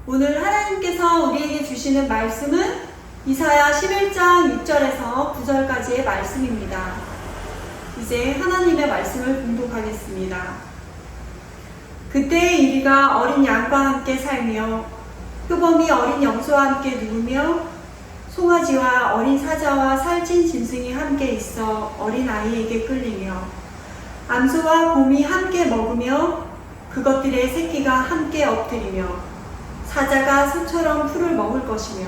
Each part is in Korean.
오늘 하나님께서 우리에게 주시는 말씀은 이사야 11장 6절에서 9절까지의 말씀입니다. 이제 하나님의 말씀을 봉독하겠습니다. 그때의 이리가 어린 양과 함께 살며 표범이 어린 염소와 함께 누우며 송아지와 어린 사자와 살찐 짐승이 함께 있어 어린 아이에게 끌리며 암소와 곰이 함께 먹으며 그것들의 새끼가 함께 엎드리며 사자가 소처럼 풀을 먹을 것이며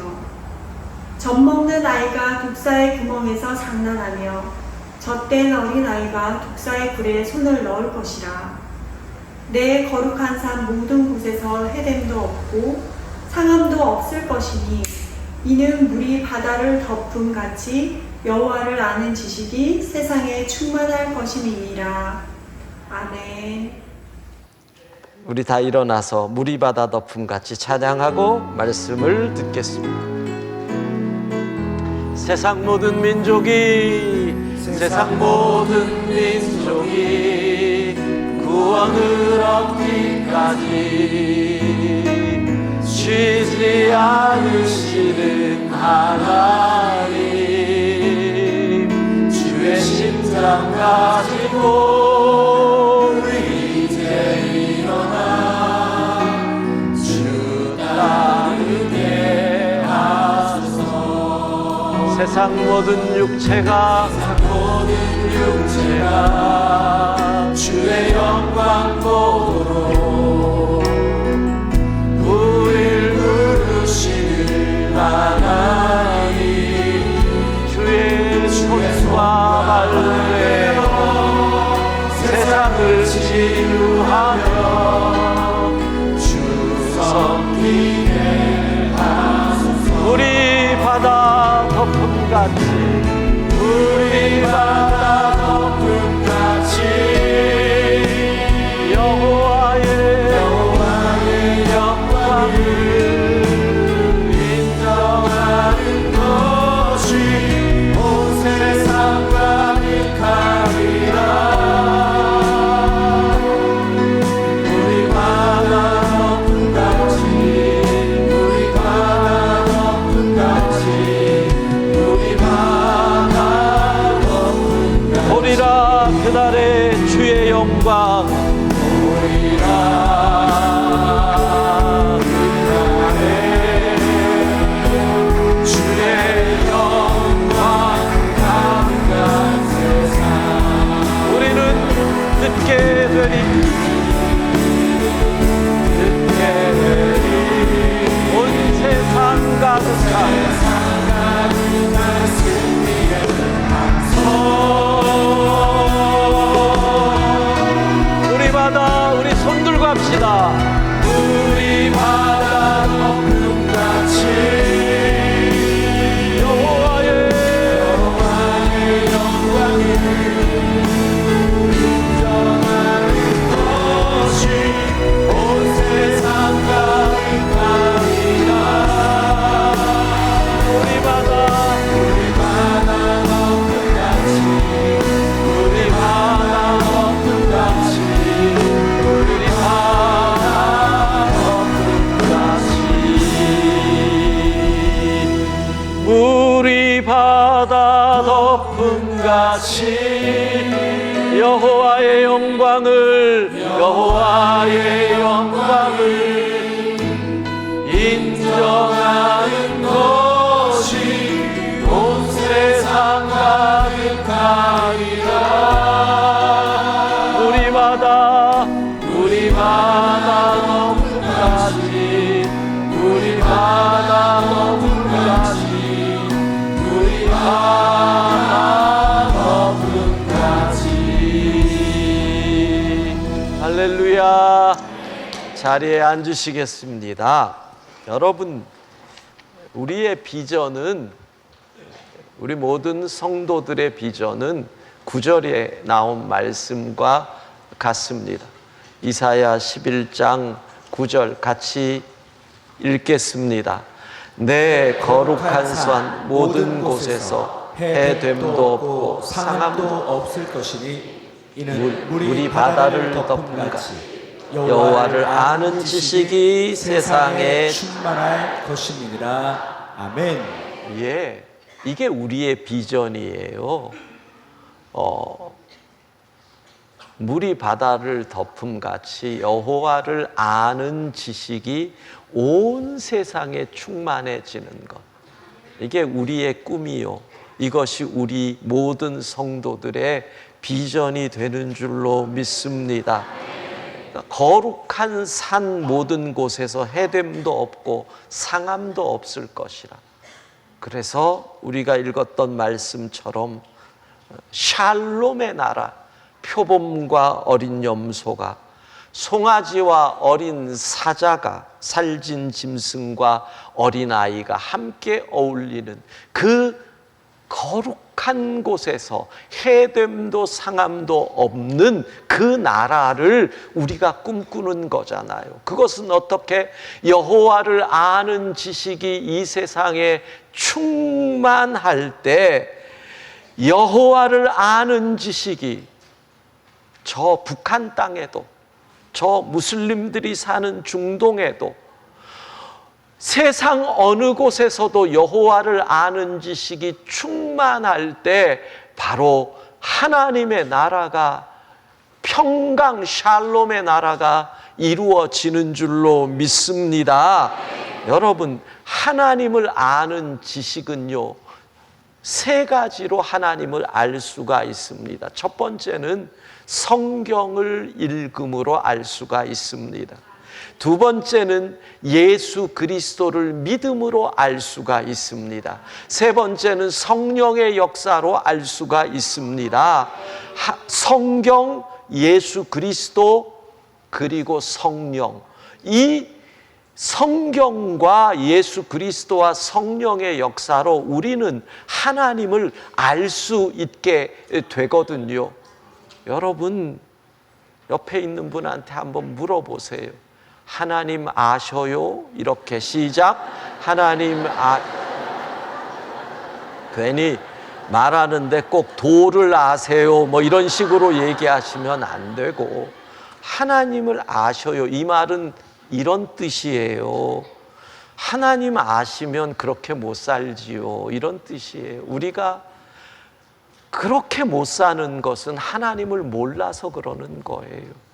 젖 먹는 아이가 독사의 구멍에서 장난하며 젖된 어린 아이가 독사의 굴에 손을 넣을 것이라. 내 거룩한 산 모든 곳에서 해됨도 없고 상함도 없을 것이니 이는 물이 바다를 덮음 같이 여호와를 아는 지식이 세상에 충만할 것임이니라. 아멘. 우리 다 일어나서 물이 바다 덮음 같이 찬양하고 말씀을 듣겠습니다. 세상 모든 민족이 구원을 얻기까지 쉬지 않으시는 하나님, 주의 심장 가지고 우리 이제 일어나 주 따르게 하소서. 세상 모든 육체가 주의 영광 보도록 우릴 부르시는 하나님, 주의 손과 발로 세상을 치유하며 주 섬기게 하소서. 우리 바다 덮음같이 우리 바다 덮음같이 여호와의 영광을 인정하는 것이 온 세상 가득하리라. 우리 바다 덮음같이 우리 바다 덮음같이 우리 바다 덮음같이 보리라 그날의 주의 영광, 보리라 그날의 주의 영광 가득한 세상. 우리는 듣게 되리 온 세상 가득한 승리의 방송. 우리 바다 우리 손 들고 합시다. 우리 바다 덮음같이 여호와의 영광을 인정하는 것이 온 세상 가득하리라. 우리 바다 덮음같이 우리 바다 덮음같이 우리 바다 덮음같이 물이 바다 덮음같이 여호와의 영광을 인정하는 것이 온 세상 가득하리라. 우리 바다 덮음같이 우리 바다 덮음같이 우리 바다 덮음같이. 할렐루야. 자리에 앉으시겠습니다. 여러분, 우리의 비전은, 우리 모든 성도들의 비전은 9절에 나온 말씀과 같습니다. 이사야 11장 9절 같이 읽겠습니다. 내 거룩한 산 모든 곳에서 해됨도 없고 상함도 없을 것이니 이는 물이 바다를 덮음같이 여호와를 아는 지식이 세상에 충만할 것입니다. 아멘. 예, 이게 우리의 비전이에요. 물이 바다를 덮음같이 여호와를 아는 지식이 온 세상에 충만해지는 것. 이게 우리의 꿈이요. 이것이 우리 모든 성도들의 비전이 되는 줄로 믿습니다. 거룩한 산 모든 곳에서 해됨도 없고 상함도 없을 것이라. 그래서 우리가 읽었던 말씀처럼 샬롬의 나라, 표범과 어린 염소가, 송아지와 어린 사자가, 살진 짐승과 어린아이가 함께 어울리는 그 거룩한 곳에서 해됨도 상함도 없는 그 나라를 우리가 꿈꾸는 거잖아요. 그것은 어떻게? 여호와를 아는 지식이 이 세상에 충만할 때, 여호와를 아는 지식이 저 북한 땅에도, 저 무슬림들이 사는 중동에도, 세상 어느 곳에서도 여호와를 아는 지식이 충만할 때 바로 하나님의 나라가, 평강 샬롬의 나라가 이루어지는 줄로 믿습니다. 여러분, 하나님을 아는 지식은요, 세 가지로 하나님을 알 수가 있습니다. 첫 번째는 성경을 읽음으로 알 수가 있습니다. 두 번째는 예수 그리스도를 믿음으로 알 수가 있습니다. 세 번째는 성령의 역사로 알 수가 있습니다. 성경, 예수 그리스도, 그리고 성령. 이 성경과 예수 그리스도와 성령의 역사로 우리는 하나님을 알 수 있게 되거든요. 여러분, 옆에 있는 분한테 한번 물어보세요. 하나님 아셔요? 이렇게 시작. 하나님 괜히 말하는데 꼭 도를 아세요? 뭐 이런 식으로 얘기하시면 안 되고, 하나님을 아셔요. 이 말은 이런 뜻이에요. 하나님 아시면 그렇게 못 살지요. 이런 뜻이에요. 우리가 그렇게 못 사는 것은 하나님을 몰라서 그러는 거예요.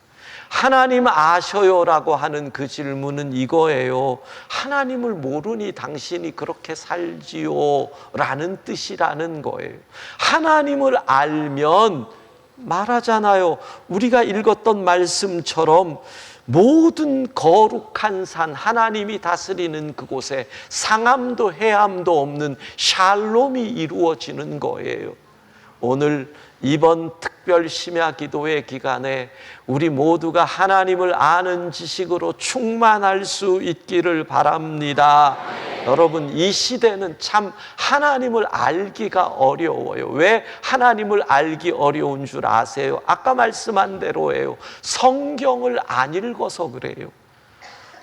하나님 아셔요라고 하는 그 질문은 이거예요. 하나님을 모르니 당신이 그렇게 살지요 라는 뜻이라는 거예요. 하나님을 알면 말하잖아요. 우리가 읽었던 말씀처럼 모든 거룩한 산, 하나님이 다스리는 그곳에 상함도 해함도 없는 샬롬이 이루어지는 거예요. 오늘 이번 특별 심야 기도회 기간에 우리 모두가 하나님을 아는 지식으로 충만할 수 있기를 바랍니다. 여러분, 이 시대는 참 하나님을 알기가 어려워요. 왜 하나님을 알기 어려운 줄 아세요? 아까 말씀한 대로예요. 성경을 안 읽어서 그래요.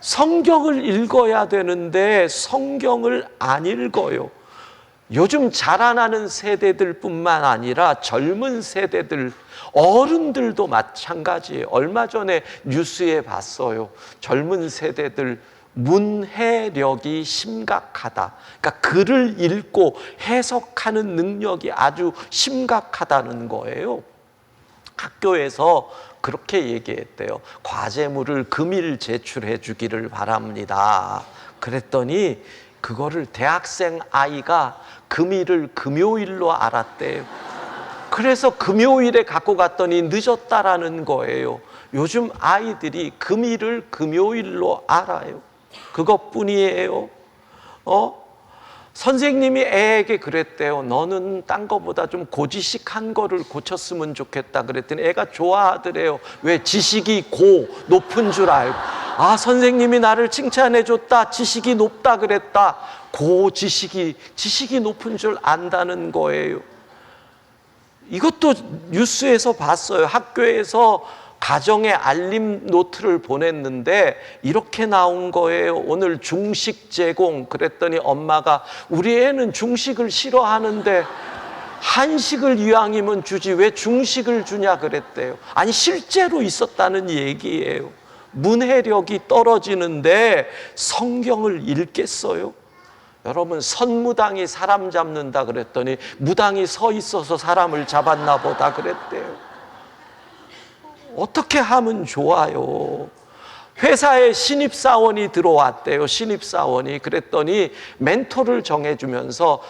성경을 읽어야 되는데 성경을 안 읽어요. 요즘 자라나는 세대들뿐만 아니라 젊은 세대들, 어른들도 마찬가지예요. 얼마 전에 뉴스에 봤어요. 젊은 세대들 문해력이 심각하다. 그러니까 글을 읽고 해석하는 능력이 아주 심각하다는 거예요. 학교에서 그렇게 얘기했대요. 과제물을 금일 제출해 주기를 바랍니다. 그랬더니 그거를 대학생 아이가 금일을 금요일로 알았대요. 그래서 금요일에 갖고 갔더니 늦었다라는 거예요. 요즘 아이들이 금일을 금요일로 알아요. 그것뿐이에요. 선생님이 애에게 그랬대요. 너는 딴 거보다 좀 고지식한 거를 고쳤으면 좋겠다 그랬더니 애가 좋아하더래요. 왜? 지식이 높은 줄 알고. 아, 선생님이 나를 칭찬해 줬다. 지식이 높다 그랬다. 지식이 높은 줄 안다는 거예요. 이것도 뉴스에서 봤어요. 학교에서 가정에 알림 노트를 보냈는데 이렇게 나온 거예요. 오늘 중식 제공. 그랬더니 엄마가 우리 애는 중식을 싫어하는데 한식을 이왕이면 주지 왜 중식을 주냐 그랬대요. 아니, 실제로 있었다는 얘기예요. 문해력이 떨어지는데 성경을 읽겠어요? 여러분, 선무당이 사람 잡는다 그랬더니 무당이 서 있어서 사람을 잡았나 보다 그랬대요. 어떻게 하면 좋아요? 회사에 신입사원이 들어왔대요. 신입사원이. 그랬더니 멘토를 정해주면서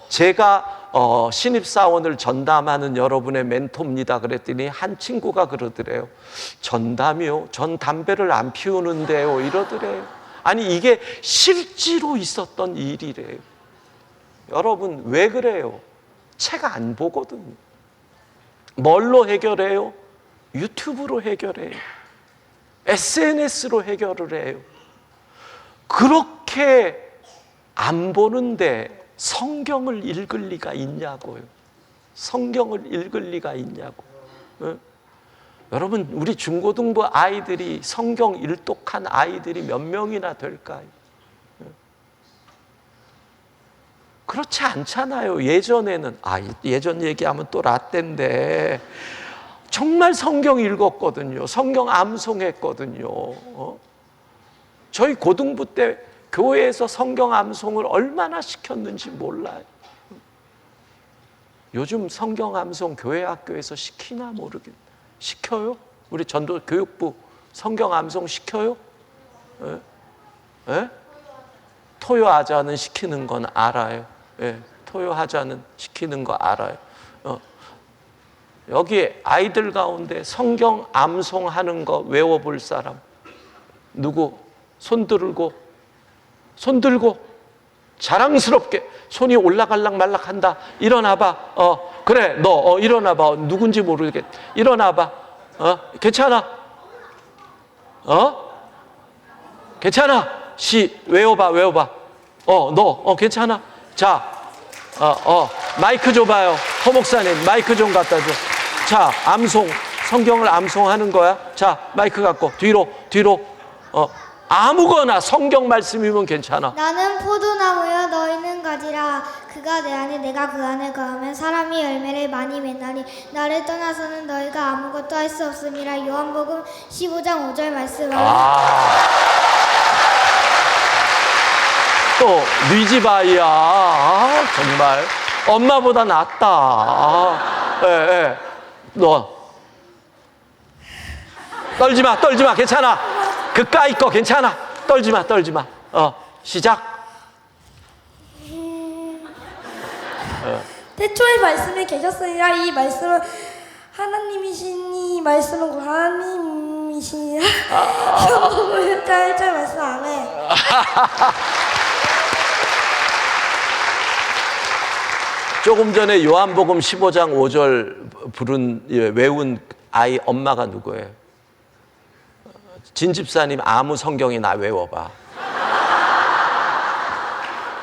제가 신입사원을 전담하는 여러분의 멘토입니다. 그랬더니 한 친구가 그러더래요. 전담이요? 전 담배를 안 피우는데요. 이러더래요. 아니, 이게 실제로 있었던 일이래요. 여러분, 왜 그래요? 책 안 보거든요. 뭘로 해결해요? 유튜브로 해결해요. SNS로 해결을 해요. 그렇게 안 보는데 성경을 읽을 리가 있냐고요. 성경을 읽을 리가 있냐고. 여러분, 우리 중고등부 아이들이 성경 일독한 아이들이 몇 명이나 될까요? 그렇지 않잖아요. 예전에는, 예전 얘기하면 또 라떼인데, 정말 성경 읽었거든요. 성경 암송했거든요. 저희 고등부 때 교회에서 성경 암송을 얼마나 시켰는지 몰라요. 요즘 성경 암송 교회 학교에서 시키나 모르겠네. 시켜요? 우리 전도 교육부 성경 암송 시켜요? 예? 토요하자는 시키는 건 알아요. 예, 토요하자는 시키는 거 알아요. 여기 아이들 가운데 성경 암송하는 거 외워볼 사람 누구? 손 들고 자랑스럽게 손이 올라갈락 말락한다. 일어나봐. 그래, 너 일어나봐. 누군지 모르겠. 일어나봐. 괜찮아. 괜찮아. 외워봐. 너 괜찮아. 자, 마이크 줘봐요. 허 목사님, 마이크 좀 갖다 줘. 자, 암송, 성경을 암송하는 거야. 자, 마이크 갖고 뒤로. 아무거나 성경 말씀이면 괜찮아. 나는 포도나무여 너희는 가지라. 그가 내 안에 내가 그 안에 거하면 사람이 열매를 많이 맺나니 나를 떠나서는 너희가 아무것도 할 수 없음이라. 요한복음 15장 5절 말씀하라. 또 뉘지바이야. 정말 엄마보다 낫다. 예. 너 떨지 마. 괜찮아. 그까이 거 괜찮아. 떨지 마. 시작. 태초에 말씀이 계셨으니라. 이 말씀은 하나님이시니 말씀은 하나님이시니라. 요한복음 1절 말씀. 아멘. 조금 전에 요한복음 15장 5절 외운 아이 엄마가 누구예요? 진집사님 아무 성경이나 외워봐.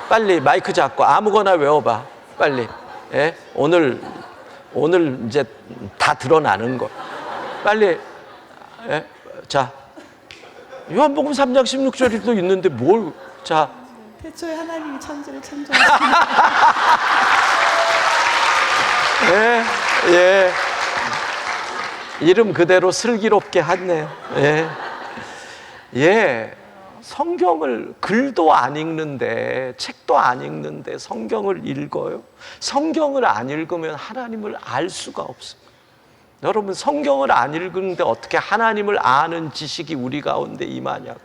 빨리 마이크 잡고 아무거나 외워봐. 빨리. 예? 오늘 이제 다 드러나는 거. 빨리. 예? 자, 요한복음 3장 16절이 있는데 뭘? 자. 태초에 하나님이 천지를 창조하셨습니다. 예. 이름 그대로 슬기롭게 하네요. 예. 성경을 글도 안 읽는데, 책도 안 읽는데 성경을 읽어요? 성경을 안 읽으면 하나님을 알 수가 없습니다. 여러분, 성경을 안 읽는데 어떻게 하나님을 아는 지식이 우리 가운데 임하냐고.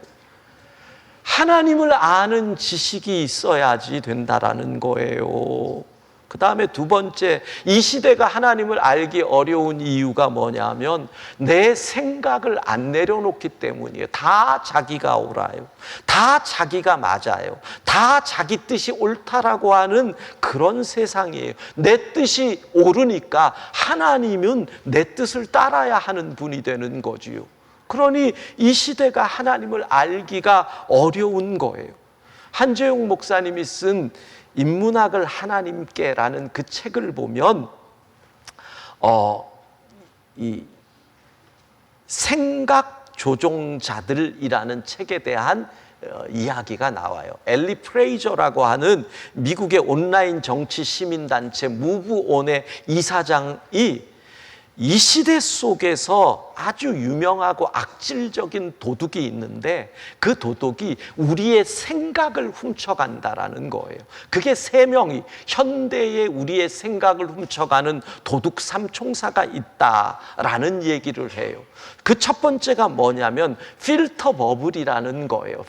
하나님을 아는 지식이 있어야지 된다라는 거예요. 그 다음에 두 번째, 이 시대가 하나님을 알기 어려운 이유가 뭐냐면 내 생각을 안 내려놓기 때문이에요. 다 자기가 옳아요. 다 자기가 맞아요. 다 자기 뜻이 옳다라고 하는 그런 세상이에요. 내 뜻이 옳으니까 하나님은 내 뜻을 따라야 하는 분이 되는 거지요. 그러니 이 시대가 하나님을 알기가 어려운 거예요. 한재용 목사님이 쓴 인문학을 하나님께라는 그 책을 보면 이 생각 조종자들이라는 책에 대한 이야기가 나와요. 엘리 프레이저라고 하는 미국의 온라인 정치 시민단체 무브온의 이사장이 이 시대 속에서 아주 유명하고 악질적인 도둑이 있는데 그 도둑이 우리의 생각을 훔쳐간다라는 거예요. 그게 세 명이 현대의 우리의 생각을 훔쳐가는 도둑 삼총사가 있다라는 얘기를 해요. 그 첫 번째가 뭐냐면 필터 버블이라는 거예요.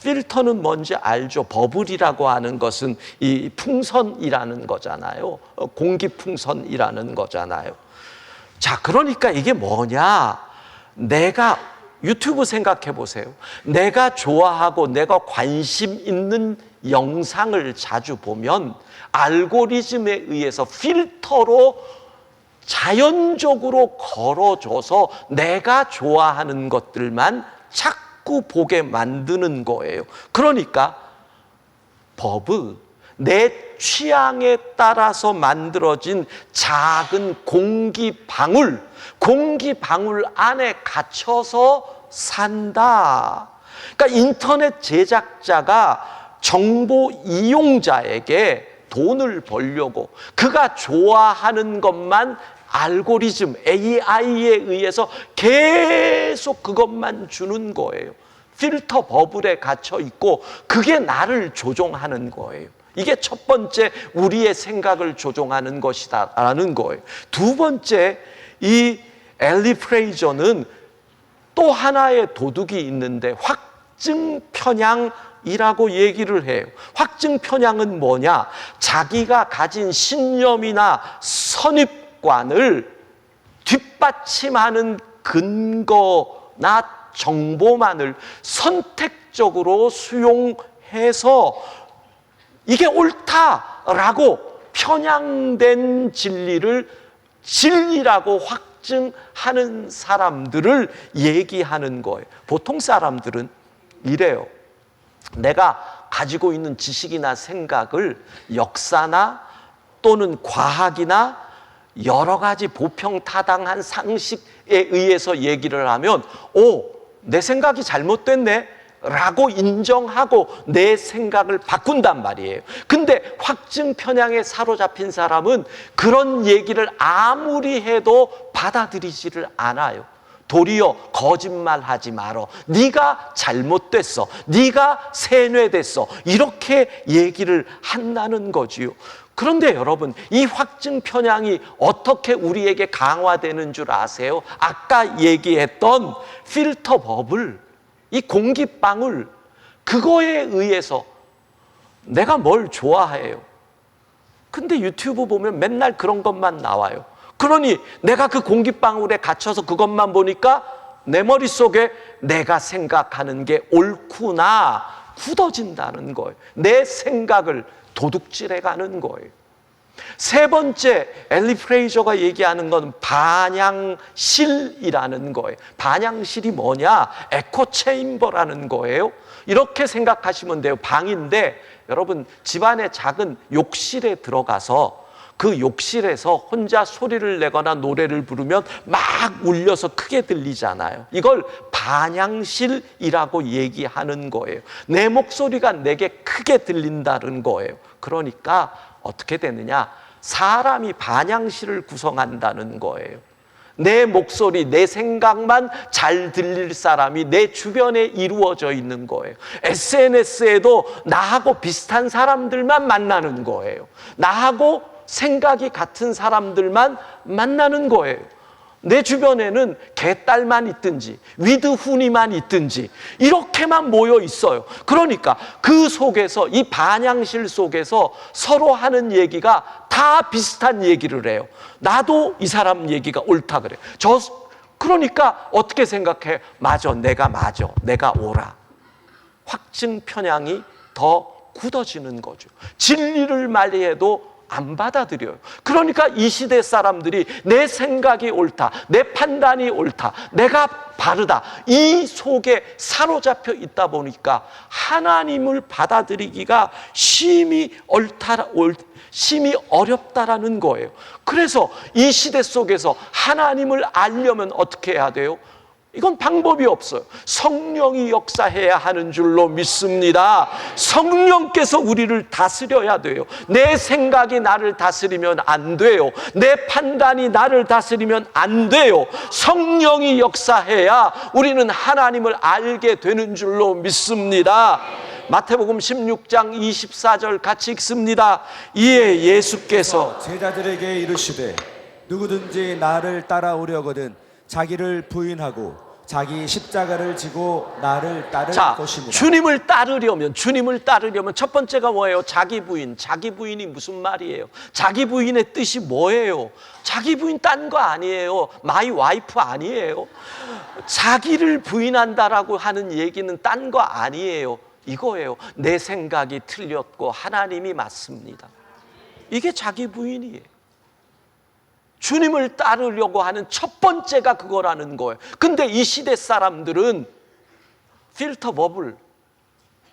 필터는 뭔지 알죠? 버블이라고 하는 것은 이 풍선이라는 거잖아요. 공기 풍선이라는 거잖아요. 자, 그러니까 이게 뭐냐? 내가 유튜브 생각해 보세요. 내가 좋아하고 내가 관심 있는 영상을 자주 보면 알고리즘에 의해서 필터로 자연적으로 걸어줘서 내가 좋아하는 것들만 자꾸 보게 만드는 거예요. 그러니까 버블, 내 취향에 따라서 만들어진 작은 공기 방울 안에 갇혀서 산다. 그러니까 인터넷 제작자가 정보 이용자에게 돈을 벌려고 그가 좋아하는 것만 알고리즘, AI에 의해서 계속 그것만 주는 거예요. 필터 버블에 갇혀 있고 그게 나를 조종하는 거예요. 이게 첫 번째 우리의 생각을 조종하는 것이다라는 거예요. 두 번째, 이 엘리 프레이저는 또 하나의 도둑이 있는데 확증 편향이라고 얘기를 해요. 확증 편향은 뭐냐? 자기가 가진 신념이나 선입관을 뒷받침하는 근거나 정보만을 선택적으로 수용해서 이게 옳다라고 편향된 진리를 진리라고 확증하는 사람들을 얘기하는 거예요. 보통 사람들은 이래요. 내가 가지고 있는 지식이나 생각을 역사나 또는 과학이나 여러 가지 보평타당한 상식에 의해서 얘기를 하면 내 생각이 잘못됐네 라고 인정하고 내 생각을 바꾼단 말이에요. 근데 확증 편향에 사로잡힌 사람은 그런 얘기를 아무리 해도 받아들이지를 않아요. 도리어 거짓말하지 말어. 네가 잘못됐어. 네가 세뇌됐어. 이렇게 얘기를 한다는 거지요. 그런데 여러분, 이 확증 편향이 어떻게 우리에게 강화되는 줄 아세요? 아까 얘기했던 필터 버블, 이 공기방울, 그거에 의해서 내가 뭘 좋아해요. 근데 유튜브 보면 맨날 그런 것만 나와요. 그러니 내가 그 공기방울에 갇혀서 그것만 보니까 내 머릿속에 내가 생각하는 게 옳구나 굳어진다는 거예요. 내 생각을 도둑질해 가는 거예요. 세 번째, 엘리 프레이저가 얘기하는 건 반향실이라는 거예요. 반향실이 뭐냐? 에코 체인버라는 거예요. 이렇게 생각하시면 돼요. 방인데 여러분, 집안의 작은 욕실에 들어가서 그 욕실에서 혼자 소리를 내거나 노래를 부르면 막 울려서 크게 들리잖아요. 이걸 반향실이라고 얘기하는 거예요. 내 목소리가 내게 크게 들린다는 거예요. 그러니까 어떻게 되느냐? 사람이 반향실을 구성한다는 거예요. 내 목소리, 내 생각만 잘 들릴 사람이 내 주변에 이루어져 있는 거예요. SNS에도 나하고 비슷한 사람들만 만나는 거예요. 나하고 생각이 같은 사람들만 만나는 거예요. 내 주변에는 개딸만 있든지 위드훈이만 있든지 이렇게만 모여 있어요. 그러니까 그 속에서, 이 반향실 속에서 서로 하는 얘기가 다 비슷한 얘기를 해요. 나도 이 사람 얘기가 옳다 그래. 그러니까 어떻게 생각해? 맞아, 내가 옳아. 확증 편향이 더 굳어지는 거죠. 진리를 말해도 안 받아들여요. 그러니까 이 시대 사람들이 내 생각이 옳다, 내 판단이 옳다, 내가 바르다, 이 속에 사로잡혀 있다 보니까 하나님을 받아들이기가 심히 어렵다라는 거예요. 그래서 이 시대 속에서 하나님을 알려면 어떻게 해야 돼요? 이건 방법이 없어요. 성령이 역사해야 하는 줄로 믿습니다. 성령께서 우리를 다스려야 돼요. 내 생각이 나를 다스리면 안 돼요. 내 판단이 나를 다스리면 안 돼요. 성령이 역사해야 우리는 하나님을 알게 되는 줄로 믿습니다. 마태복음 16장 24절 같이 읽습니다. 이에 예수께서 제자들에게 이르시되 누구든지 나를 따라오려거든 자기를 부인하고 자기 십자가를 지고 나를 따를 자, 것입니다. 주님을 따르려면 첫 번째가 뭐예요? 자기 부인. 자기 부인이 무슨 말이에요? 자기 부인의 뜻이 뭐예요? 자기 부인 딴 거 아니에요. 마이 와이프 아니에요. 자기를 부인한다라고 하는 얘기는 딴 거 아니에요. 이거예요. 내 생각이 틀렸고 하나님이 맞습니다. 이게 자기 부인이에요. 주님을 따르려고 하는 첫 번째가 그거라는 거예요. 근데 이 시대 사람들은 필터 버블,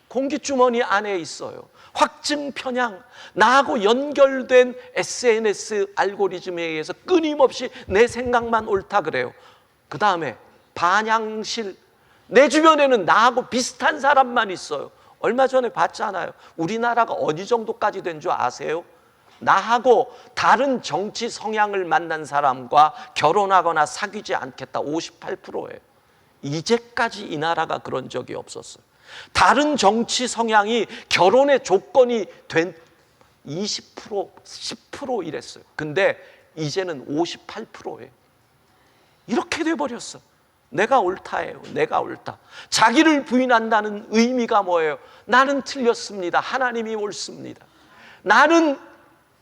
공기주머니 안에 있어요. 확증 편향, 나하고 연결된 SNS 알고리즘에 의해서 끊임없이 내 생각만 옳다 그래요. 그 다음에 반향실, 내 주변에는 나하고 비슷한 사람만 있어요. 얼마 전에 봤잖아요. 우리나라가 어느 정도까지 된 줄 아세요? 나하고 다른 정치 성향을 만난 사람과 결혼하거나 사귀지 않겠다 58%예요. 이제까지 이 나라가 그런 적이 없었어요. 다른 정치 성향이 결혼의 조건이 된 20%, 10% 이랬어요. 근데 이제는 58%예요. 이렇게 돼버렸어. 내가 옳다예요. 내가 옳다. 자기를 부인한다는 의미가 뭐예요? 나는 틀렸습니다. 하나님이 옳습니다. 나는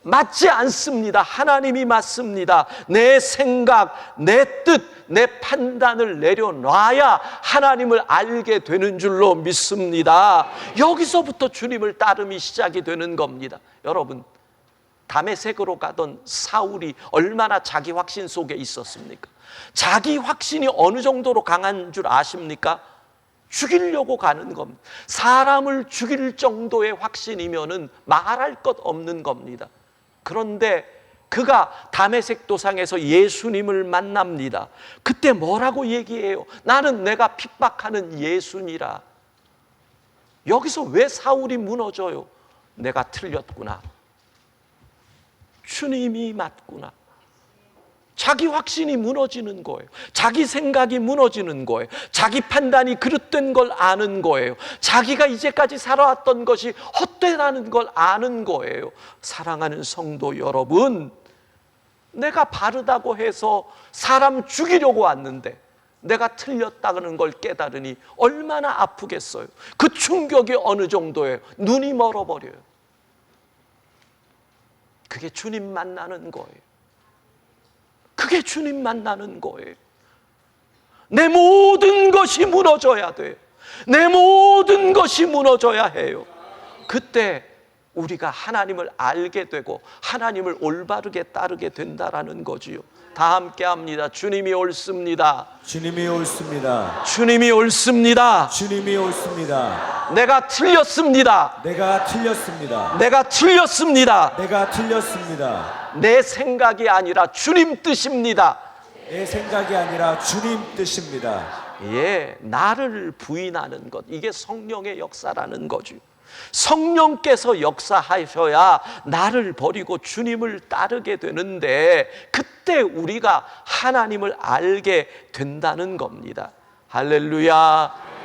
맞지 않습니다. 하나님이 맞습니다. 내 생각, 내 뜻, 내 판단을 내려놔야 하나님을 알게 되는 줄로 믿습니다. 여기서부터 주님을 따름이 시작이 되는 겁니다. 여러분, 다메섹으로 가던 사울이 얼마나 자기 확신 속에 있었습니까? 자기 확신이 어느 정도로 강한 줄 아십니까? 죽이려고 가는 겁니다. 사람을 죽일 정도의 확신이면은 말할 것 없는 겁니다. 그런데 그가 다메섹 도상에서 예수님을 만납니다. 그때 뭐라고 얘기해요? 나는 내가 핍박하는 예수니라. 여기서 왜 사울이 무너져요? 내가 틀렸구나. 주님이 맞구나. 자기 확신이 무너지는 거예요. 자기 생각이 무너지는 거예요. 자기 판단이 그릇된 걸 아는 거예요. 자기가 이제까지 살아왔던 것이 헛되다는 걸 아는 거예요. 사랑하는 성도 여러분, 내가 바르다고 해서 사람 죽이려고 왔는데 내가 틀렸다는 걸 깨달으니 얼마나 아프겠어요. 그 충격이 어느 정도예요. 눈이 멀어버려요. 그게 주님 만나는 거예요. 그게 주님 만나는 거예요. 내 모든 것이 무너져야 돼요. 내 모든 것이 무너져야 해요. 그때 우리가 하나님을 알게 되고 하나님을 올바르게 따르게 된다라는 거지요. 다 함께 합니다. 주님이 옳습니다. 주님이 옳습니다. 주님이 옳습니다. 주님이 옳습니다. 내가 틀렸습니다. 내가 틀렸습니다. 내가 틀렸습니다. 내가 틀렸습니다. 내 생각이 아니라 주님 뜻입니다. 내 생각이 아니라 주님 뜻입니다. 예, 나를 부인하는 것, 이게 성령의 역사라는 거죠. 성령께서 역사하셔야 나를 버리고 주님을 따르게 되는데 그때 우리가 하나님을 알게 된다는 겁니다. 할렐루야.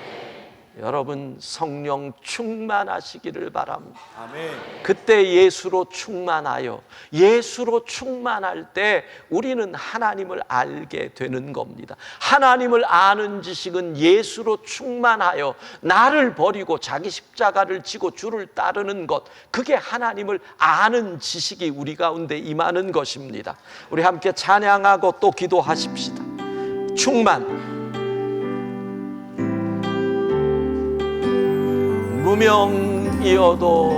여러분, 성령 충만하시기를 바랍니다. 아멘. 그때 예수로 충만하여 예수로 충만할 때 우리는 하나님을 알게 되는 겁니다. 하나님을 아는 지식은 예수로 충만하여 나를 버리고 자기 십자가를 지고 주를 따르는 것, 그게 하나님을 아는 지식이 우리 가운데 임하는 것입니다. 우리 함께 찬양하고 또 기도하십시다. 충만. 무명이어도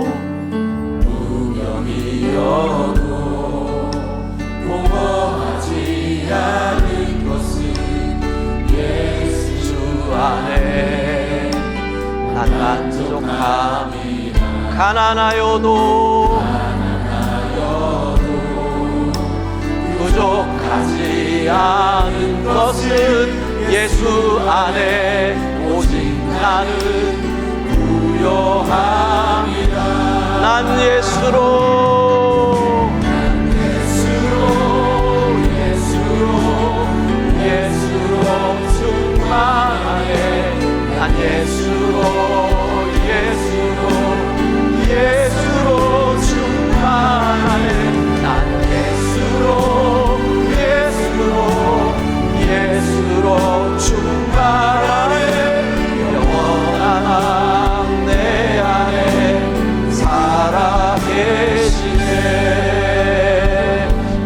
공허하지 않은 것은 예수 안에 난 만족함이 가난하여도 부족하지 않은 것은 예수 안에 오직 나는 부요함이라. 난 예수로 충만하네. 난 예수로 충만하네. 난 예수로 충만하네. 영원한 왕 내 안에 살아계시네.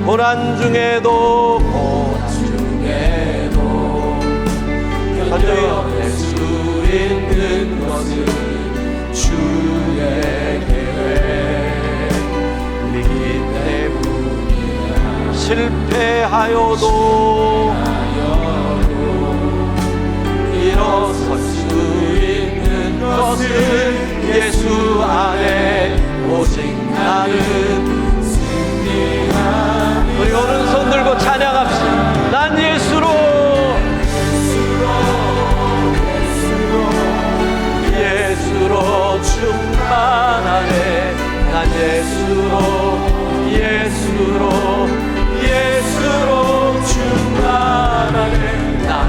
고난 중에도 현재 옆에 수 있는 것은 주의 계획이기 때문이야. 실패하여도 일어설 수 있는 것은 예수 안에 오직 나는 승리하리. 우리 오른손 들고 찬양합시다. 난 예수로 충만하네. 난 예수로 충만하네. 난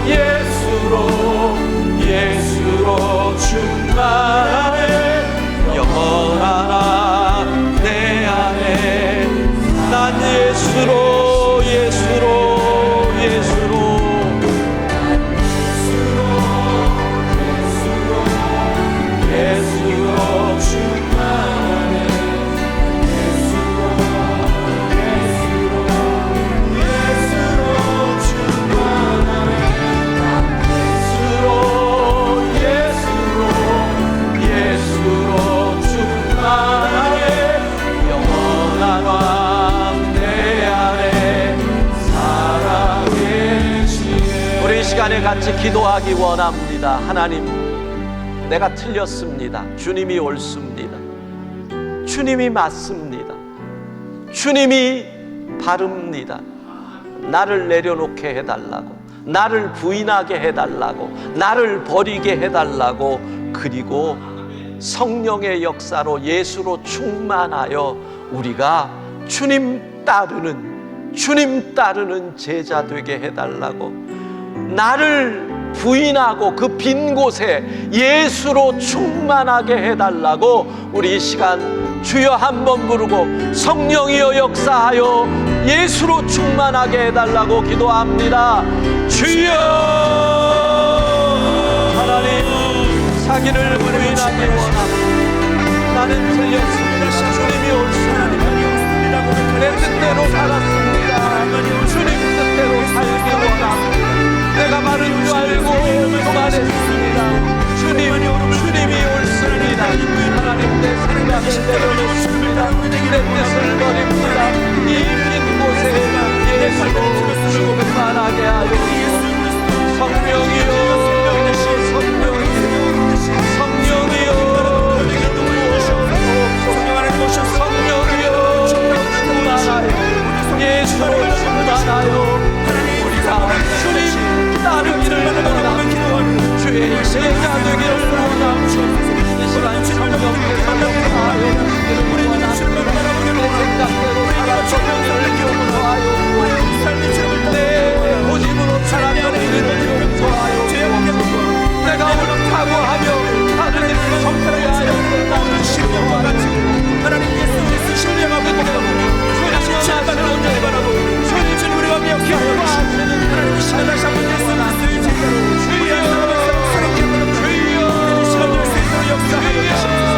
예수로 충만하네. 영원한 내 안에 난 예수로 시간에 같이 기도하기 원합니다. 하나님, 내가 틀렸습니다. 주님이 옳습니다. 주님이 맞습니다. 주님이 바릅니다. 나를 내려놓게 해달라고, 나를 부인하게 해달라고, 나를 버리게 해달라고, 그리고 성령의 역사로 예수로 충만하여 우리가 주님 따르는 제자 되게 해달라고, 나를 부인하고 그 빈 곳에 예수로 충만하게 해달라고 우리 이 시간 주여 한번 부르고 성령이여 역사하여 예수로 충만하게 해달라고 기도합니다. 주여. 하나님, 자기를 부인하기 원합니다. 나는 틀렸습니다. 주님이 옳습니다. 내 뜻대로 살았습니다. 주님 뜻대로 살기 원합니다. 내가 바른 줄 알고 교만했습니다. 주님이 옳습니다. 하나님, 내 생각을 내려놓습니다. 내 뜻을 버립니다. 이 빈 곳에 예수로 충만하게 하여 성령이여 충만하여 예수로 충만하여 우리가 주님 따르기를 원합니다. 주의 제자 되기를 원합니다. 이 시간 성령께서 역사하여 우리를 원합니다. 내 생각대로 살아가기를 용서하여 내 고집으로 살아가기를 용서하여 내가 옳다고 하며 다른 일을 성패하여 나는 신령과 같이 하나님 예수를 신령하고 주님 신령하는 자를 바라보고 주님 우리가 기억하여 하나님 이 시간 다시 한번 예수의 제자로 우리 한 사람을 새롭게 만들어 이 시간 예수의 역사하여 주시옵소서.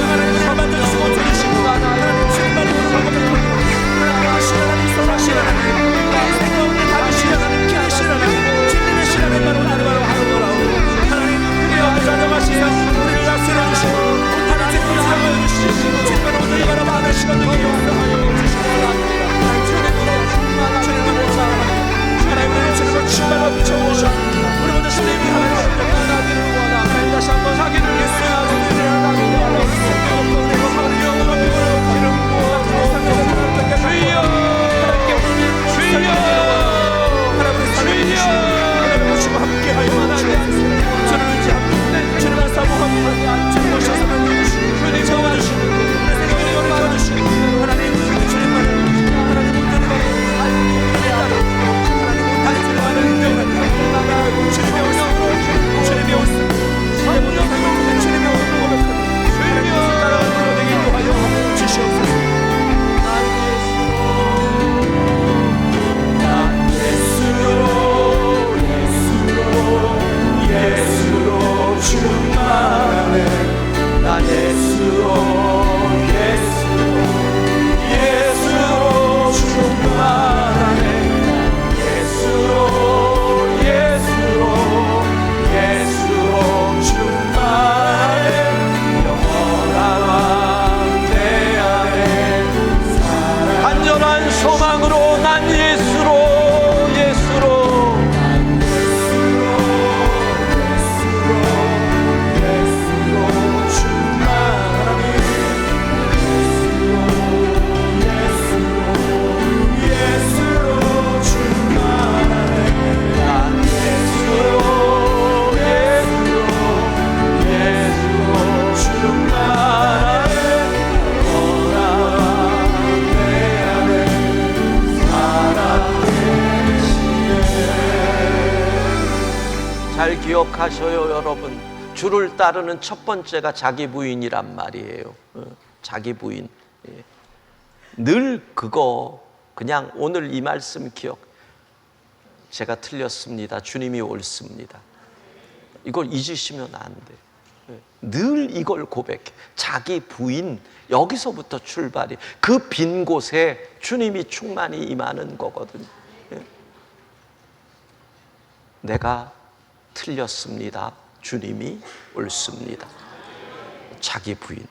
하나님 만드시고 주시고 하나님 신발을 성공하고 하나님 선하시는 하나님 생각을 다루시는 하나님 기하시는 하나님 진리의 시간을 바로 나를 바로 하는 거라고 하나님 그리하여 자정하시는 우리를 다스려 주시고 하나님 사랑하여 주시고 진리로 오늘 바라보는 시간을 역사하여 주시기 바랍니다. 주님으로 충만하게 하나님 우리를 주님으로 충만 기억하셔요, 여러분. 주를 따르는 첫 번째가 자기 부인이란 말이에요. 자기 부인. 예. 늘 그거 그냥 오늘 이 말씀 기억. 제가 틀렸습니다. 주님이 옳습니다. 이걸 잊으시면 안 돼. 예. 늘 이걸 고백해. 자기 부인, 여기서부터 출발이. 그 빈 곳에 주님이 충만히 임하는 거거든요. 예. 내가 틀렸습니다. 주님이 옳습니다. 자기 부인.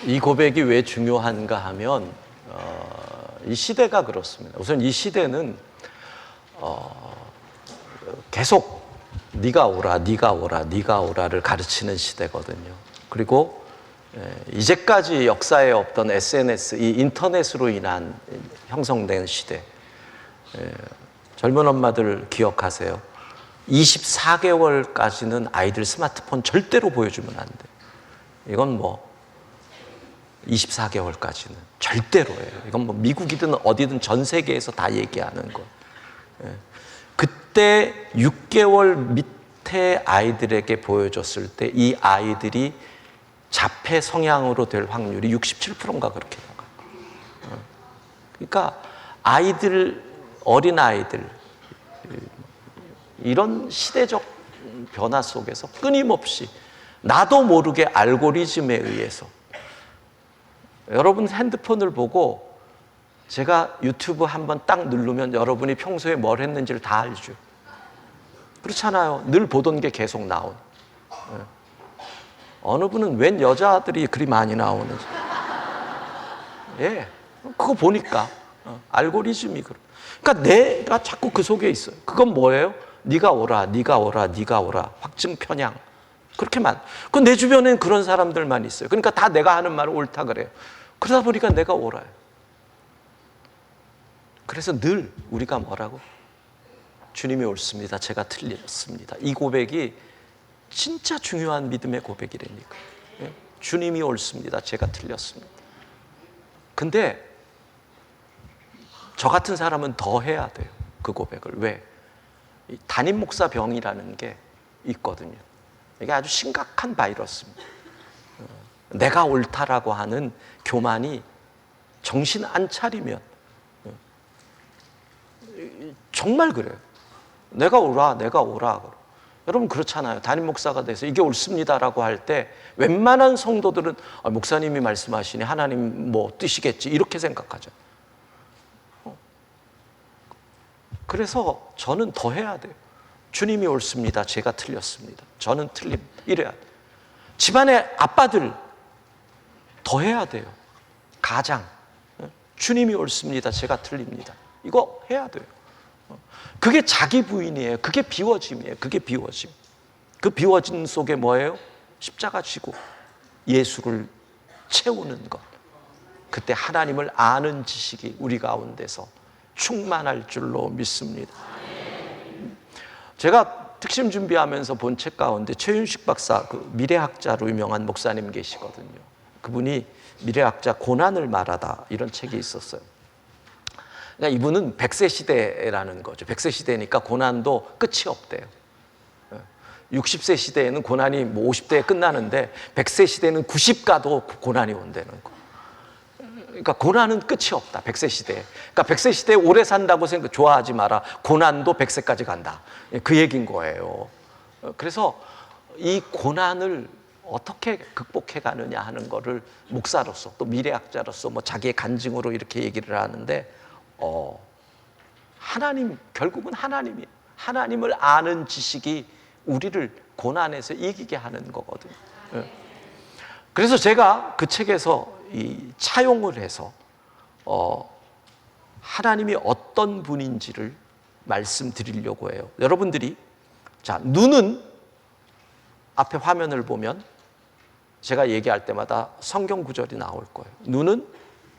이 고백이 왜 중요한가 하면 이 시대가 그렇습니다. 우선 이 시대는 계속 네가 오라, 네가 오라, 네가 오라를 가르치는 시대거든요. 그리고 이제까지 역사에 없던 SNS, 이 인터넷으로 인한 형성된 시대. 젊은 엄마들 기억하세요. 24개월까지는 아이들 스마트폰 절대로 보여주면 안 돼. 이건 뭐 24개월까지는 절대로예요. 이건 뭐 미국이든 어디든 전 세계에서 다 얘기하는 거. 그때 6개월 밑에 아이들에게 보여줬을 때 이 아이들이 자폐 성향으로 될 확률이 67%인가 그렇게 나가요. 그러니까 아이들, 어린 아이들, 이런 시대적 변화 속에서 끊임없이 나도 모르게 알고리즘에 의해서, 여러분 핸드폰을 보고 제가 유튜브 한번 딱 누르면 여러분이 평소에 뭘 했는지를 다 알죠. 그렇잖아요. 늘 보던 게 계속 나온. 어느 분은 웬 여자들이 그리 많이 나오는지. 예, 그거 보니까 알고리즘이 그래. 그러니까 내가 자꾸 그 속에 있어요. 그건 뭐예요? 네가 오라, 네가 오라, 네가 오라. 확증 편향. 그렇게만. 그 내 주변엔 그런 사람들만 있어요. 그러니까 다 내가 하는 말을 옳다 그래요. 그러다 보니까 내가 오라요. 그래서 늘 우리가 뭐라고? 주님이 옳습니다. 제가 틀렸습니다. 이 고백이 진짜 중요한 믿음의 고백이라니까. 주님이 옳습니다. 제가 틀렸습니다. 근데 저 같은 사람은 더 해야 돼요. 그 고백을. 왜? 이 담임 목사 병이라는 게 있거든요. 이게 아주 심각한 바이러스입니다. 내가 옳다라고 하는 교만이 정신 안 차리면 정말 그래요. 내가 오라, 내가 오라. 여러분 그렇잖아요. 담임 목사가 돼서 이게 옳습니다라고 할 때 웬만한 성도들은 목사님이 말씀하시니 하나님 뭐 뜻이겠지 이렇게 생각하죠. 그래서 저는 더 해야 돼요. 주님이 옳습니다. 제가 틀렸습니다. 저는 틀림. 이래야 돼요. 집안의 아빠들 더 해야 돼요. 가장. 주님이 옳습니다. 제가 틀립니다. 이거 해야 돼요. 그게 자기 부인이에요. 그게 비워짐이에요. 그게 비워짐. 그 비워짐 속에 뭐예요? 십자가 지고 예수를 채우는 것. 그때 하나님을 아는 지식이 우리 가운데서 충만할 줄로 믿습니다. 제가 특심 준비하면서 본 책 가운데 최윤식 박사, 그 미래학자로 유명한 목사님 계시거든요. 그분이 미래학자 고난을 말하다 이런 책이 있었어요. 그러니까 이분은 100세 시대라는 거죠. 100세 시대니까 고난도 끝이 없대요. 60세 시대에는 고난이 뭐 50대에 끝나는데 100세 시대는 90가도 고난이 온다는 거. 그러니까 고난은 끝이 없다. 100세 시대에. 그러니까 100세 시대에 오래 산다고 생각 좋아하지 마라. 고난도 100세까지 간다. 그 얘기인 거예요. 그래서 이 고난을 어떻게 극복해 가느냐 하는 거를 목사로서 또 미래학자로서 뭐 자기의 간증으로 이렇게 얘기를 하는데 하나님, 결국은 하나님을 아는 지식이 우리를 고난에서 이기게 하는 거거든요. 그래서 제가 그 책에서 이 차용을 해서 하나님이 어떤 분인지를 말씀드리려고 해요. 여러분들이 자, 눈은 앞에 화면을 보면 제가 얘기할 때마다 성경 구절이 나올 거예요. 눈은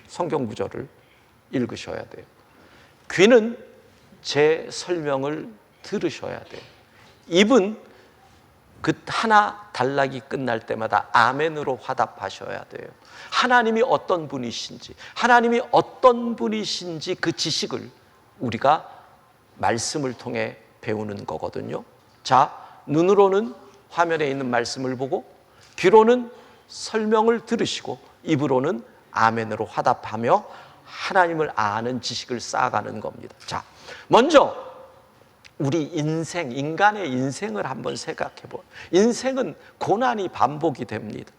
성경 구절을 읽으셔야 돼요. 귀는 제 설명을 들으셔야 돼요. 입은 그 하나 단락이 끝날 때마다 아멘으로 화답하셔야 돼요. 하나님이 어떤 분이신지, 하나님이 어떤 분이신지 그 지식을 우리가 말씀을 통해 배우는 거거든요. 자, 눈으로는 화면에 있는 말씀을 보고 귀로는 설명을 들으시고 입으로는 아멘으로 화답하며 하나님을 아는 지식을 쌓아가는 겁니다. 자, 먼저 우리 인생, 인간의 인생을 한번 생각해 보아요. 인생은 고난이 반복이 됩니다.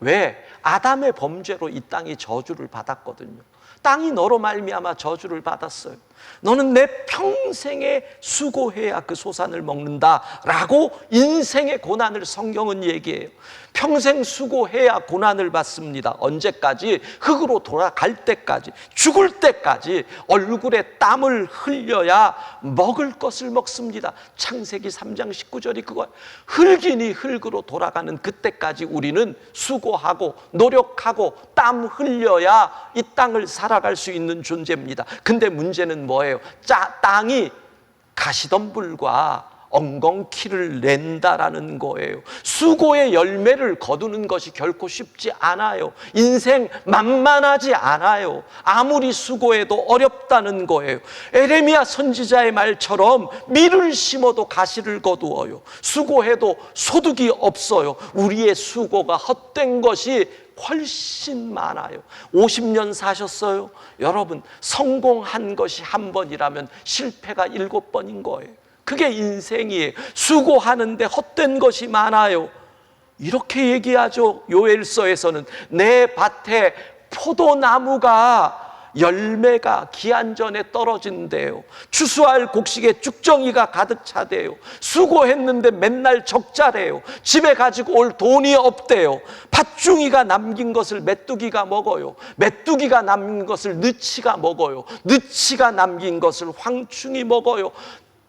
왜? 아담의 범죄로 이 땅이 저주를 받았거든요. 땅이 너로 말미암아 저주를 받았어요. 너는 내 평생에 수고해야 그 소산을 먹는다라고 인생의 고난을 성경은 얘기해요. 평생 수고해야 고난을 받습니다. 언제까지? 흙으로 돌아갈 때까지, 죽을 때까지 얼굴에 땀을 흘려야 먹을 것을 먹습니다. 창세기 3장 19절이 그거예요. 흙이니 흙으로 돌아가는 그때까지 우리는 수고하고 노력하고 땀 흘려야 이 땅을 살아갈 수 있는 존재입니다. 근데 문제는 뭐예요? 땅이 가시덤불과 엉겅퀴를 낸다라는 거예요. 수고의 열매를 거두는 것이 결코 쉽지 않아요. 인생 만만하지 않아요. 아무리 수고해도 어렵다는 거예요. 에레미야 선지자의 말처럼 밀을 심어도 가시를 거두어요. 수고해도 소득이 없어요. 우리의 수고가 헛된 것이 훨씬 많아요. 50년 사셨어요? 여러분, 성공한 것이 한 번이라면 실패가 7번인 거예요. 그게 인생이에요. 수고하는데 헛된 것이 많아요. 이렇게 얘기하죠. 요엘서에서는 내 밭에 포도나무가 열매가 기한 전에 떨어진대요. 추수할 곡식에 쭉정이가 가득 차대요. 수고했는데 맨날 적자래요. 집에 가지고 올 돈이 없대요. 팥중이가 남긴 것을 메뚜기가 먹어요. 메뚜기가 남긴 것을 느치가 먹어요. 느치가 남긴 것을 황충이 먹어요.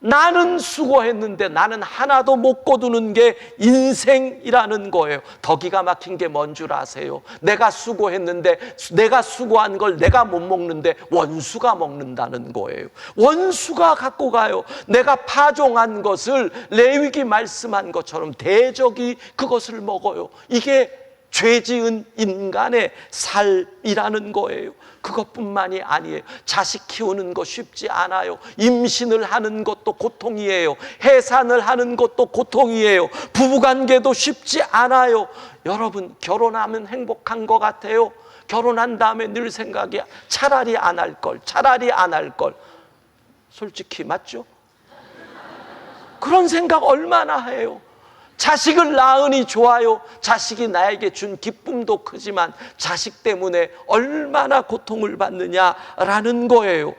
나는 수고했는데 나는 하나도 못 거두는 게 인생이라는 거예요. 더 기가 막힌 게 뭔 줄 아세요? 내가 수고했는데 내가 수고한 걸 내가 못 먹는데 원수가 먹는다는 거예요. 원수가 갖고 가요. 내가 파종한 것을 레위기 말씀한 것처럼 대적이 그것을 먹어요. 이게 죄 지은 인간의 삶이라는 거예요. 그것뿐만이 아니에요. 자식 키우는 거 쉽지 않아요. 임신을 하는 것도 고통이에요. 해산을 하는 것도 고통이에요. 부부관계도 쉽지 않아요. 여러분, 결혼하면 행복한 것 같아요? 결혼한 다음에 늘 생각이 차라리 안 할 걸, 차라리 안 할 걸. 솔직히 맞죠? 그런 생각 얼마나 해요? 자식을 낳으니 좋아요. 자식이 나에게 준 기쁨도 크지만 자식 때문에 얼마나 고통을 받느냐라는 거예요.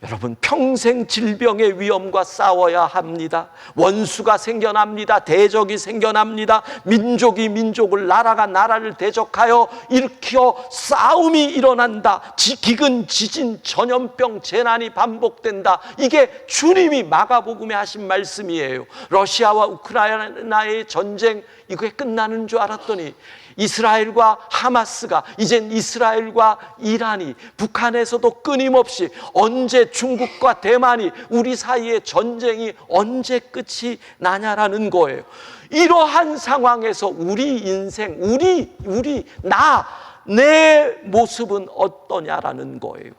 여러분, 평생 질병의 위험과 싸워야 합니다. 원수가 생겨납니다. 대적이 생겨납니다. 민족이 민족을, 나라가 나라를 대적하여 일으켜 싸움이 일어난다. 기근, 지진, 전염병, 재난이 반복된다. 이게 주님이 마가복음에 하신 말씀이에요. 러시아와 우크라이나의 전쟁, 이게 끝나는 줄 알았더니 이스라엘과 하마스가, 이젠 이스라엘과 이란이, 북한에서도 끊임없이 언제 중국과 대만이, 우리 사이의 전쟁이 언제 끝이 나냐라는 거예요. 이러한 상황에서 우리 인생, 내 모습은 어떠냐라는 거예요.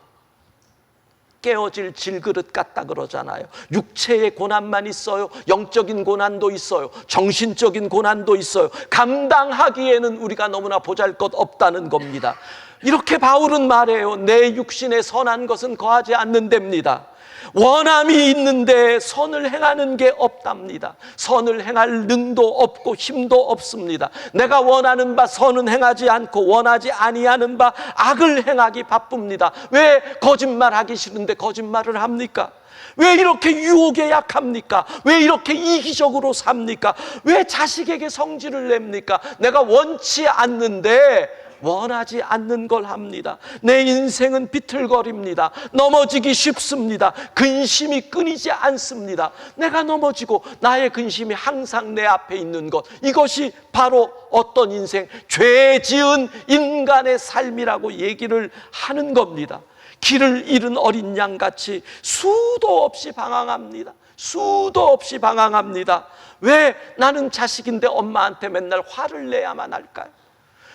깨어질 질그릇 같다 그러잖아요. 육체의 고난만 있어요. 영적인 고난도 있어요. 정신적인 고난도 있어요. 감당하기에는 우리가 너무나 보잘것 없다는 겁니다. 이렇게 바울은 말해요. 내 육신에 선한 것은 거하지 않는답니다. 원함이 있는데 선을 행하는 게 없답니다. 선을 행할 능도 없고 힘도 없습니다. 내가 원하는 바 선은 행하지 않고 원하지 아니하는 바 악을 행하기 바쁩니다. 왜 거짓말하기 싫은데 거짓말을 합니까? 왜 이렇게 유혹에 약합니까? 왜 이렇게 이기적으로 삽니까? 왜 자식에게 성질을 냅니까? 내가 원치 않는데 원하지 않는 걸 합니다. 내 인생은 비틀거립니다. 넘어지기 쉽습니다. 근심이 끊이지 않습니다. 내가 넘어지고 나의 근심이 항상 내 앞에 있는 것, 이것이 바로 어떤 인생, 죄 지은 인간의 삶이라고 얘기를 하는 겁니다. 길을 잃은 어린 양같이 수도 없이 방황합니다. 수도 없이 방황합니다. 왜 나는 자식인데 엄마한테 맨날 화를 내야만 할까요?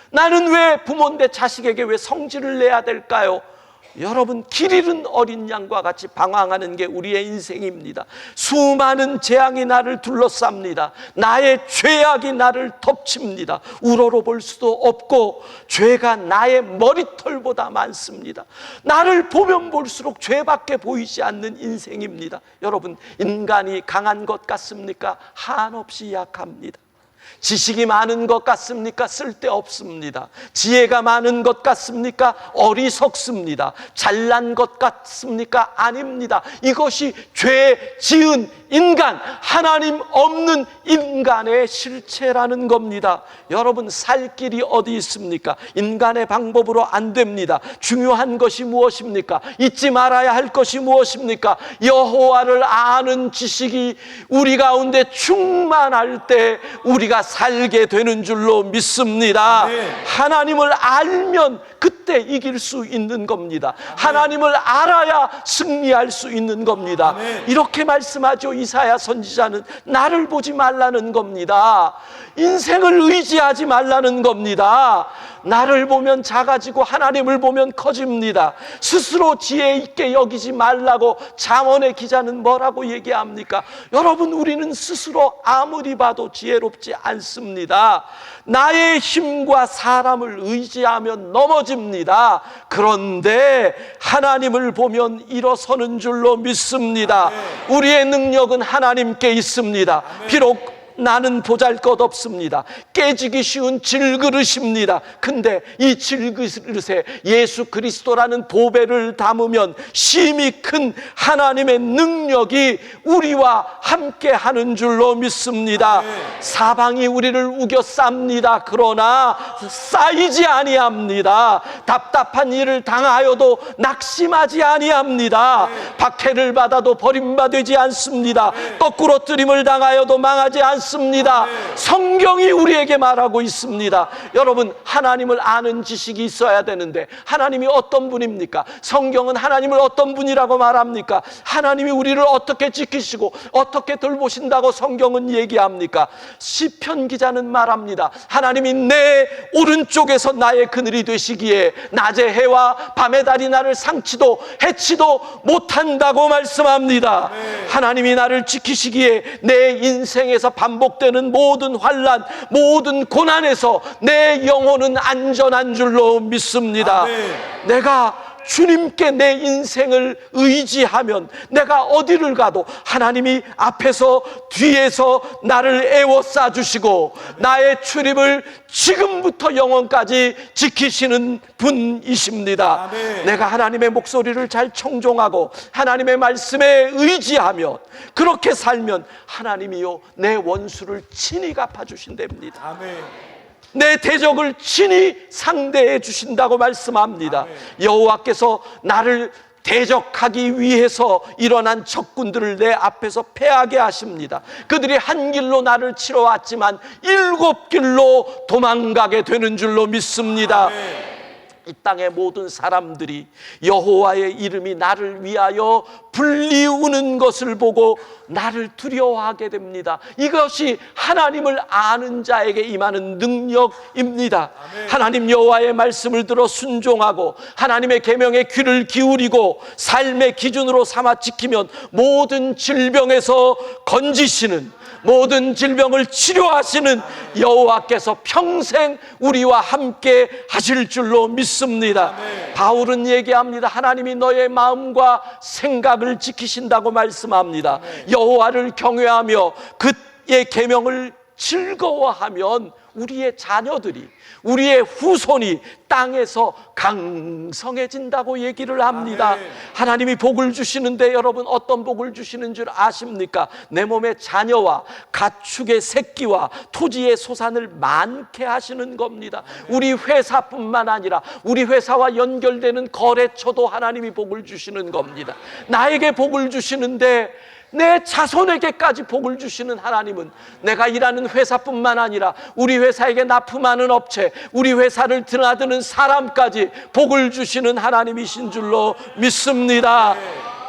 나는 왜 부모인데 자식에게 왜 성질을 내야 될까요? 여러분, 길 잃은 어린 양과 같이 방황하는 게 우리의 인생입니다. 수많은 재앙이 나를 둘러쌉니다. 나의 죄악이 나를 덮칩니다. 우러러 볼 수도 없고 죄가 나의 머리털보다 많습니다. 나를 보면 볼수록 죄밖에 보이지 않는 인생입니다. 여러분, 인간이 강한 것 같습니까? 한없이 약합니다. 지식이 많은 것 같습니까? 쓸데없습니다. 지혜가 많은 것 같습니까? 어리석습니다. 잘난 것 같습니까? 아닙니다. 이것이 죄 지은 인간, 하나님 없는 인간의 실체라는 겁니다. 여러분, 살 길이 어디 있습니까? 인간의 방법으로 안 됩니다. 중요한 것이 무엇입니까? 잊지 말아야 할 것이 무엇입니까? 여호와를 아는 지식이 우리 가운데 충만할 때 우리가 살게 되는 줄로 믿습니다. 아멘. 하나님을 알면 그때 이길 수 있는 겁니다. 하나님을 알아야 승리할 수 있는 겁니다. 아멘. 이렇게 말씀하죠. 이사야 선지자는 나를 보지 말라는 겁니다. 인생을 의지하지 말라는 겁니다. 나를 보면 작아지고 하나님을 보면 커집니다. 스스로 지혜 있게 여기지 말라고 잠언의 기자는 뭐라고 얘기합니까? 여러분, 우리는 스스로 아무리 봐도 지혜롭지 않습니다. 나의 힘과 사람을 의지하면 넘어집니다. 그런데 하나님을 보면 일어서는 줄로 믿습니다. 우리의 능력은 하나님께 있습니다. 비록 나는 보잘것없습니다. 깨지기 쉬운 질그릇입니다. 근데 이 질그릇에 예수 그리스도라는 보배를 담으면 심히 큰 하나님의 능력이 우리와 함께 하는 줄로 믿습니다. 사방이 우리를 우겨쌉니다. 그러나 쌓이지 아니합니다. 답답한 일을 당하여도 낙심하지 아니합니다. 박해를 받아도 버림받지 않습니다. 거꾸로 뜨림을 당하여도 망하지 않습니다. 성경이 우리에게 말하고 있습니다. 여러분, 하나님을 아는 지식이 있어야 되는데 하나님이 어떤 분입니까? 성경은 하나님을 어떤 분이라고 말합니까? 하나님이 우리를 어떻게 지키시고 어떻게 돌보신다고 성경은 얘기합니까? 시편 기자는 말합니다. 하나님이 내 오른쪽에서 나의 그늘이 되시기에 낮의 해와 밤의 달이 나를 상치도 해치도 못한다고 말씀합니다. 하나님이 나를 지키시기에 내 인생에서 반복되는 모든 환난, 모든 고난에서 내 영혼은 안전한 줄로 믿습니다. 내가 주님께 내 인생을 의지하면 내가 어디를 가도 하나님이 앞에서 뒤에서 나를 에워싸 주시고 나의 출입을 지금부터 영원까지 지키시는 분이십니다. 아멘. 내가 하나님의 목소리를 잘 청종하고 하나님의 말씀에 의지하면, 그렇게 살면 하나님이요 내 원수를 친히 갚아주신답니다. 아멘. 내 대적을 친히 상대해 주신다고 말씀합니다. 여호와께서 나를 대적하기 위해서 일어난 적군들을 내 앞에서 패하게 하십니다. 그들이 한 길로 나를 치러 왔지만 7길로 도망가게 되는 줄로 믿습니다. 이 땅의 모든 사람들이 여호와의 이름이 나를 위하여 불리우는 것을 보고 나를 두려워하게 됩니다. 이것이 하나님을 아는 자에게 임하는 능력입니다. 하나님 여호와의 말씀을 들어 순종하고 하나님의 계명에 귀를 기울이고 삶의 기준으로 삼아 지키면 모든 질병에서 건지시는, 모든 질병을 치료하시는 여호와께서 평생 우리와 함께 하실 줄로 믿습니다. 바울은 얘기합니다. 하나님이 너의 마음과 생각을 지키신다고 말씀합니다. 여호와를 경외하며 그의 계명을 즐거워하면 우리의 자녀들이, 우리의 후손이 땅에서 강성해진다고 얘기를 합니다. 아멘. 하나님이 복을 주시는데 여러분 어떤 복을 주시는 줄 아십니까? 내 몸에 자녀와 가축의 새끼와 토지의 소산을 많게 하시는 겁니다. 우리 회사뿐만 아니라 우리 회사와 연결되는 거래처도 하나님이 복을 주시는 겁니다. 나에게 복을 주시는데 내 자손에게까지 복을 주시는 하나님은 내가 일하는 회사뿐만 아니라 우리 회사에게 납품하는 업체, 우리 회사를 드나드는 사람까지 복을 주시는 하나님이신 줄로 믿습니다.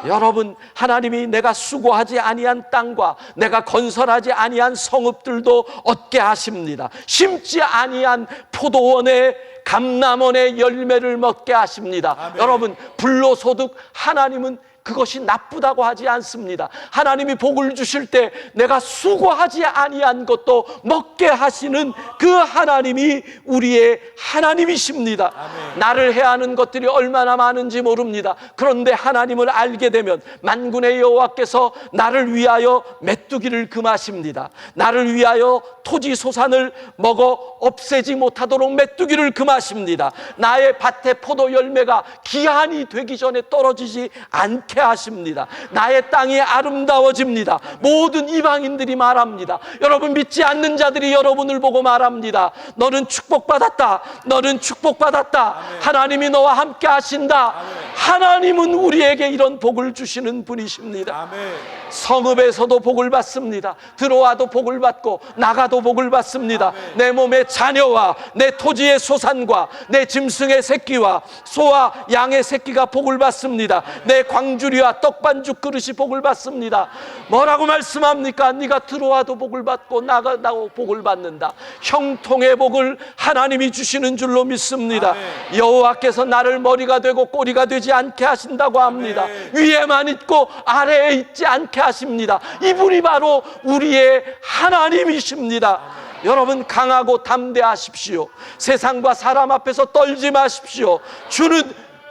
여러분, 하나님이 내가 수고하지 아니한 땅과 내가 건설하지 아니한 성읍들도 얻게 하십니다. 심지 아니한 포도원의 감람원의 열매를 먹게 하십니다. 아멘. 여러분, 불로소득 하나님은 그것이 나쁘다고 하지 않습니다. 하나님이 복을 주실 때 내가 수고하지 아니한 것도 먹게 하시는 그 하나님이 우리의 하나님이십니다. 아멘. 나를 해하는 것들이 얼마나 많은지 모릅니다. 그런데 하나님을 알게 되면 만군의 여호와께서 나를 위하여 메뚜기를 금하십니다. 나를 위하여 토지 소산을 먹어 없애지 못하도록 메뚜기를 금하십니다. 나의 밭의 포도 열매가 기한이 되기 전에 떨어지지 않게 하십니다. 나의 땅이 아름다워집니다. 모든 이방인들이 말합니다. 여러분, 믿지 않는 자들이 여러분을 보고 말합니다. 너는 축복받았다. 너는 축복받았다. 아멘. 하나님이 너와 함께 하신다. 아멘. 하나님은 우리에게 이런 복을 주시는 분이십니다. 아멘. 성읍에서도 복을 받습니다. 들어와도 복을 받고 나가도 복을 받습니다. 아멘. 내 몸의 자녀와 내 토지의 소산과 내 짐승의 새끼와 소와 양의 새끼가 복을 받습니다. 내 광주리와 떡반죽 그릇이 복을 받습니다. 뭐라고 말씀합니까? 네가 들어와도 복을 받고 나가도 복을 받는다. 형통의 복을 하나님이 주시는 줄로 믿습니다. 아멘. 여호와께서 나를 머리가 되고 꼬리가 되지 않게 하신다고 합니다. 아멘. 위에만 있고 아래에 있지 않게 하십니다. 이분이 바로 우리의 하나님이십니다. 여러분, 강하고 담대하십시오. 세상과 사람 앞에서 떨지 마십시오. 주는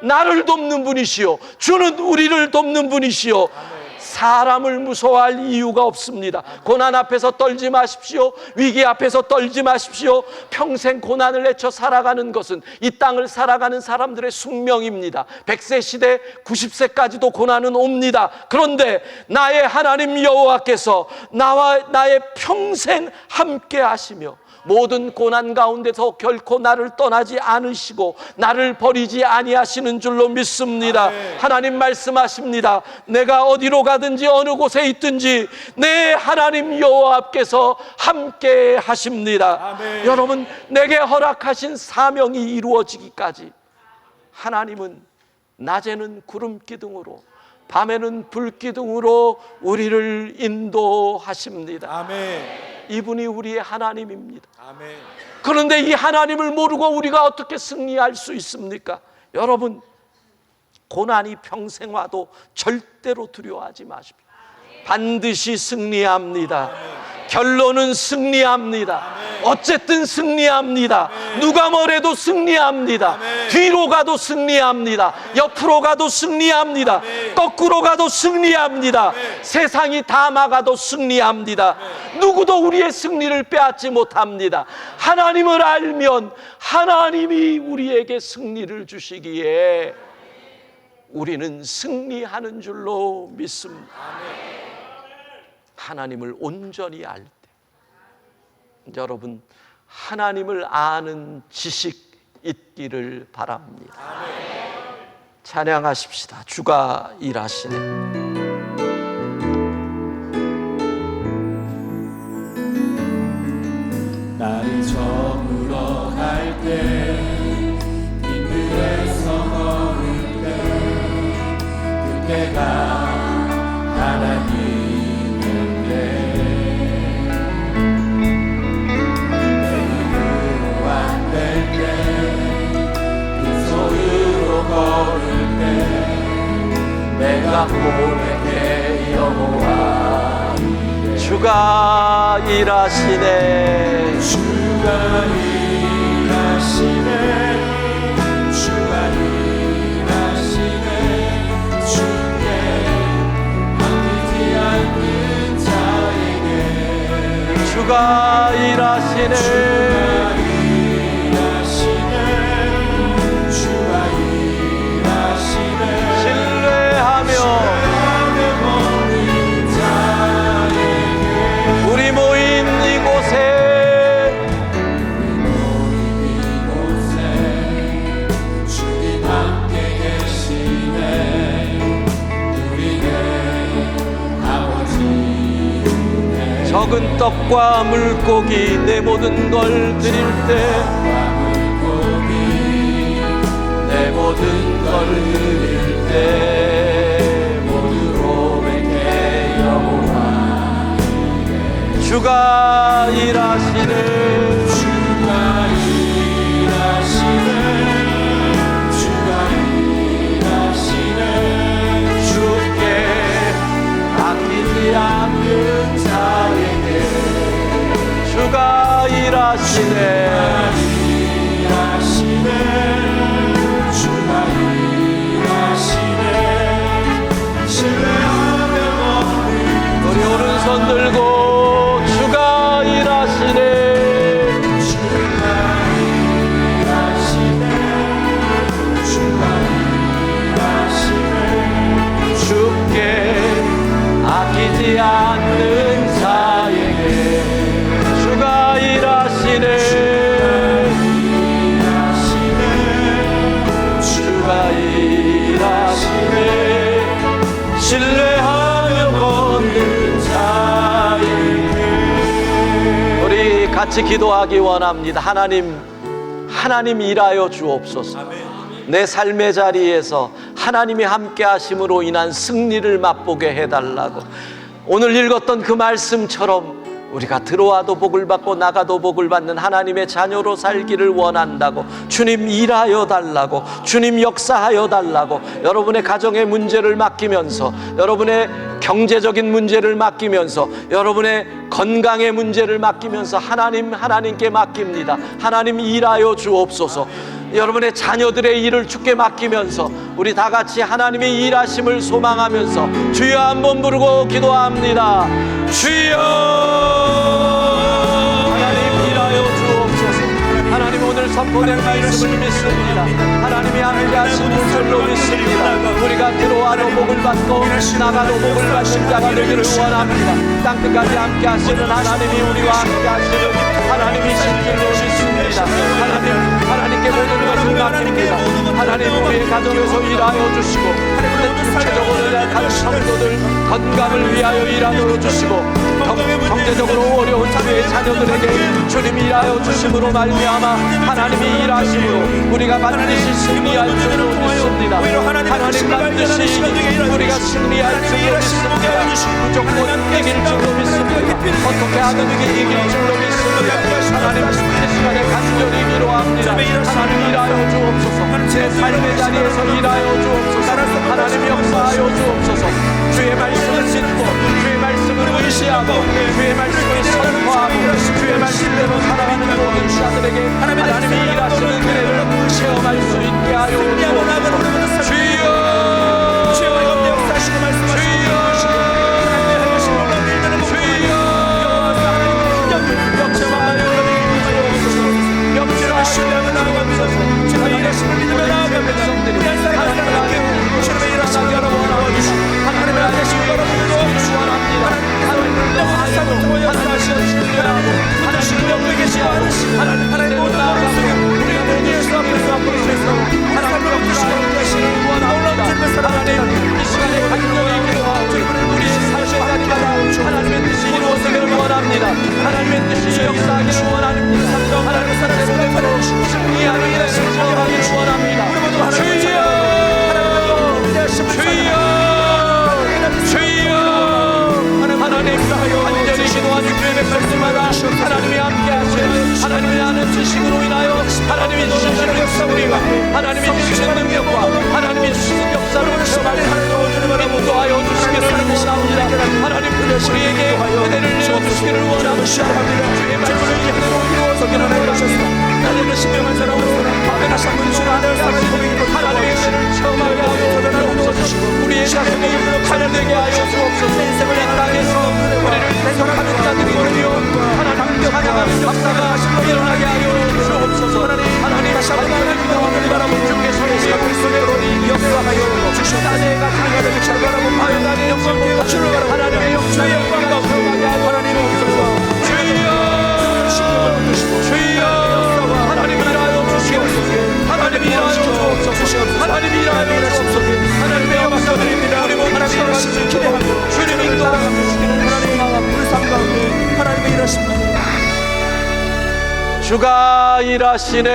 나를 돕는 분이시오. 주는 우리를 돕는 분이시오. 사람을 무서워할 이유가 없습니다. 고난 앞에서 떨지 마십시오. 위기 앞에서 떨지 마십시오. 평생 고난을 헤쳐 살아가는 것은 이 땅을 살아가는 사람들의 숙명입니다. 100세 시대 90세까지도 고난은 옵니다. 그런데 나의 하나님 여호와께서 나와 나의 평생 함께 하시며 모든 고난 가운데서 결코 나를 떠나지 않으시고 나를 버리지 아니하시는 줄로 믿습니다. 아멘. 하나님 말씀하십니다. 내가 어디로 가든지 어느 곳에 있든지 내 하나님 여호와께서 함께 하십니다. 아멘. 여러분, 내게 허락하신 사명이 이루어지기까지 하나님은 낮에는 구름 기둥으로 밤에는 불 기둥으로 우리를 인도하십니다. 아멘. 이분이 우리의 하나님입니다. 아멘. 그런데 이 하나님을 모르고 우리가 어떻게 승리할 수 있습니까? 여러분, 고난이 평생 와도 절대로 두려워하지 마십시오. 반드시 승리합니다. 결론은 승리합니다. 어쨌든 승리합니다. 누가 뭐래도 승리합니다. 뒤로 가도 승리합니다. 옆으로 가도 승리합니다. 거꾸로 가도 승리합니다. 세상이 다 막아도 승리합니다. 누구도 우리의 승리를 빼앗지 못합니다. 하나님을 알면 하나님이 우리에게 승리를 주시기에 우리는 승리하는 줄로 믿습니다. 하나님을 온전히 알 때, 여러분, 하나님을 아는 지식 있기를 바랍니다. 찬양하십시다. 주가 일하시네. 날이 저물어 갈 때, 빈들에서 걸을 때, 그때가 하나님의 때, 내 눈으로 안 될 때, 빈손으로 걸을 때, 내가 고백해 여호와 이래. 주가 일하시네. 주가 일하시네. 주가 일하시네. 주께 맡기지 않는 자에게 주가 일하시네. 주가 일하시네. 신뢰하며 모든 자에게 우리 모인 이곳에 주님 함께 계시네. 우리네 아버지 은혜. 적은 떡과 물고기 내 모든 걸 드릴 때, 물고기 내 모든 걸 드릴 때, 주가 일하시네. 주가 일하시네. 주가 일하시네. 주께 아끼지 않는 자에게 주가 일하시네. 일하시네. 주가 일하시네. 신뢰하며 얻는 우리 오른손 들고 주가 일하시네. 주가 일하시네. 주가 일하시네. 주께 아끼지 않는 자에게 주가 일하시네. 주가 일하시네. 신뢰하며 걷는 자에게. 우리 같이 기도하기 원합니다. 하나님 일하여 주옵소서. 내 삶의 자리에서 하나님이 함께 하심으로 인한 승리를 맛보게 해달라고. 오늘 읽었던 그 말씀처럼 우리가 들어와도 복을 받고 나가도 복을 받는 하나님의 자녀로 살기를 원한다고. 주님 일하여 달라고, 주님 역사하여 달라고. 여러분의 가정의 문제를 맡기면서, 여러분의 경제적인 문제를 맡기면서, 여러분의 건강의 문제를 맡기면서 하나님께 맡깁니다. 하나님 일하여 주옵소서. 여러분의 자녀들의 일을 주께 맡기면서 우리 다 같이 하나님의 일하심을 소망하면서 주여 한번 부르고 기도합니다. 주여 하나님 일하여 주옵소서. 하나님 오늘 선포된 말씀을 믿습니다. 하나님이 함께 하시는 줄로 믿습니다. 우리가 들어와도 복을 받고 나가도 복을 받는 자가 되기를 원합니다. 땅끝까지 함께 하시는 하나님이 우리와 함께 하시는 하나님이신 줄로 믿습니다. 하나님께 모든 것을 맡깁니다. 하나님 우리의 가정에서 일하여 주시고, 구체적으로 각 성도들 건강을 위하여 일하여 주시고, 경제적으로 어려운 주의 자녀들에게 주님이 일하여 주심으로 말미암아 하나님이 일하심으로 우리가 반드시 승리할 줄로 믿습니다. 하나님 반드시 우리가 승리할 줄로 믿습니다. 무조건 이길 줄로 믿습니다. 어떻게 하든 이길 줄로 믿습니다. 하나님 이 시간에 간절히 기도합니다. 하나님 일하여 주옵소서. 제 삶의 자리에서 일하여 주옵소서. 하나님 역사하여 주옵소서. 주의 말씀을 믿고 주의 말씀을 의지하고 주의 말씀을 선포하고 주의 말씀대로 살아가는 모든 자들에게 하나님이 일하시는 은혜를 체험할 수 있게 하여 주옵소서. 주여 주여 하나님 이 시간에 간절히 기도하고 우리의 삶의 자리마다 하나님의 뜻이 이루어지기를 원합니다. 하나님의 뜻이 역사하기를 원합니다. 하나님의 사랑으로 승리하는 일을 체험하기를 원합니다. 주여 하나님 간절히 기도하는 주의 백성들마다 하나님이 함께 하시는 하나님이 하는 지식으로 인하여 하나님이 주시는 역사우리와 하나님이 주시는 능력과 하나님이 주시는 역사를 체험할 수 있도록 인도하여 주시기를 원합니다. 하나님 우리에게 은혜를 내어주시기를 원합니다. 주의 말씀을 제대로 이루어서기를 원합니다. 하나님의 신명한 사람으로 다시 한번 주를 하나님의 은혜를 체험하게 하여 주옵소서. 우리의 가슴이 하늘되게 하여 주옵소서. 이 땅에서 우리를 대적하는 자들이 오며 하나님 찬양하는 역사가 일어나게 하여 주옵소서. 하나님 다시 한번 기도합니다. 주께서 우리 역사하여 주신 아내가 하나님의 찬양하고 바요단의 영광과 하나님의 역사의 영광과 평하게 하여 주옵소서. 주여 하나님 일하여 주시옵소서. 하나님 일하여 주옵소서. 하나님 일하여 주옵소서. 하나님의 역사드립니다. 우리 모두 시간을 기대하고 주님의 인도하여 주시기를 소망합니다. 우리 삶 가운데 하나님의 일하십니다. 주가 일하시네.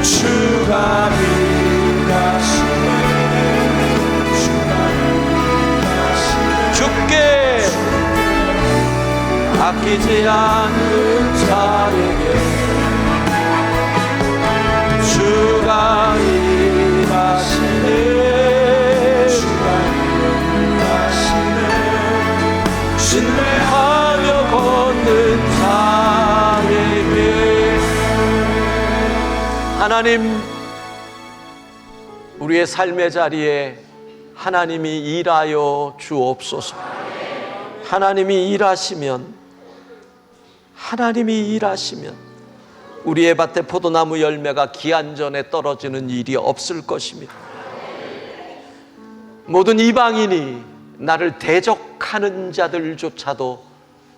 주가 일하시네. 주가 일하시네. 주께 바뀌지 않는 자에게 주가 일하시네. 신뢰하며 걷는 자에게. 하나님, 우리의 삶의 자리에 하나님이 일하여 주옵소서. 하나님이 일하시면 우리의 밭에 포도나무 열매가 기한전에 떨어지는 일이 없을 것입니다. 모든 이방인이 나를 대적하는 자들조차도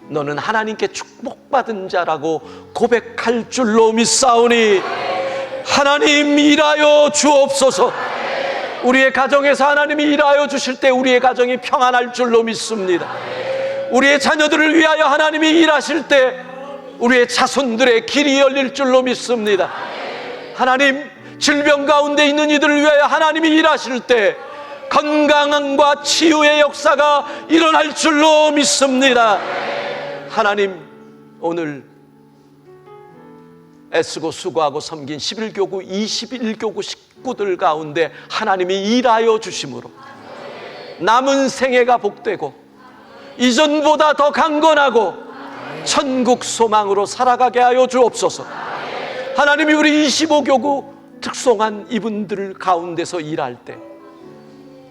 너는 하나님께 축복받은 자라고 고백할 줄로 믿사오니 하나님 일하여 주옵소서. 우리의 가정에서 하나님이 일하여 주실 때 우리의 가정이 평안할 줄로 믿습니다. 우리의 자녀들을 위하여 하나님이 일하실 때 우리의 자손들의 길이 열릴 줄로 믿습니다. 하나님, 질병 가운데 있는 이들을 위하여 하나님이 일하실 때 건강함과 치유의 역사가 일어날 줄로 믿습니다. 하나님, 오늘 애쓰고 수고하고 섬긴 11교구 21교구 식구들 가운데 하나님이 일하여 주심으로 남은 생애가 복되고 이전보다 더 강건하고 천국 소망으로 살아가게 하여 주옵소서. 하나님이 우리 25교구 특송한 이분들 가운데서 일할 때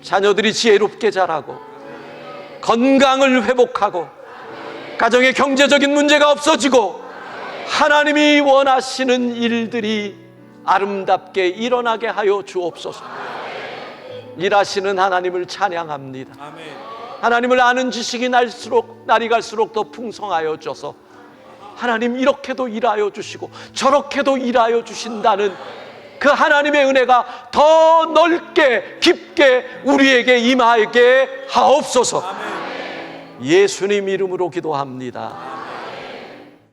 자녀들이 지혜롭게 자라고 건강을 회복하고 가정의 경제적인 문제가 없어지고 하나님이 원하시는 일들이 아름답게 일어나게 하여 주옵소서. 일하시는 하나님을 찬양합니다. 하나님을 아는 지식이 날이 갈수록 더 풍성하여 져서 하나님 이렇게도 일하여 주시고 저렇게도 일하여 주신다는 그 하나님의 은혜가 더 넓게 깊게 우리에게 임하게 하옵소서. 예수님 이름으로 기도합니다.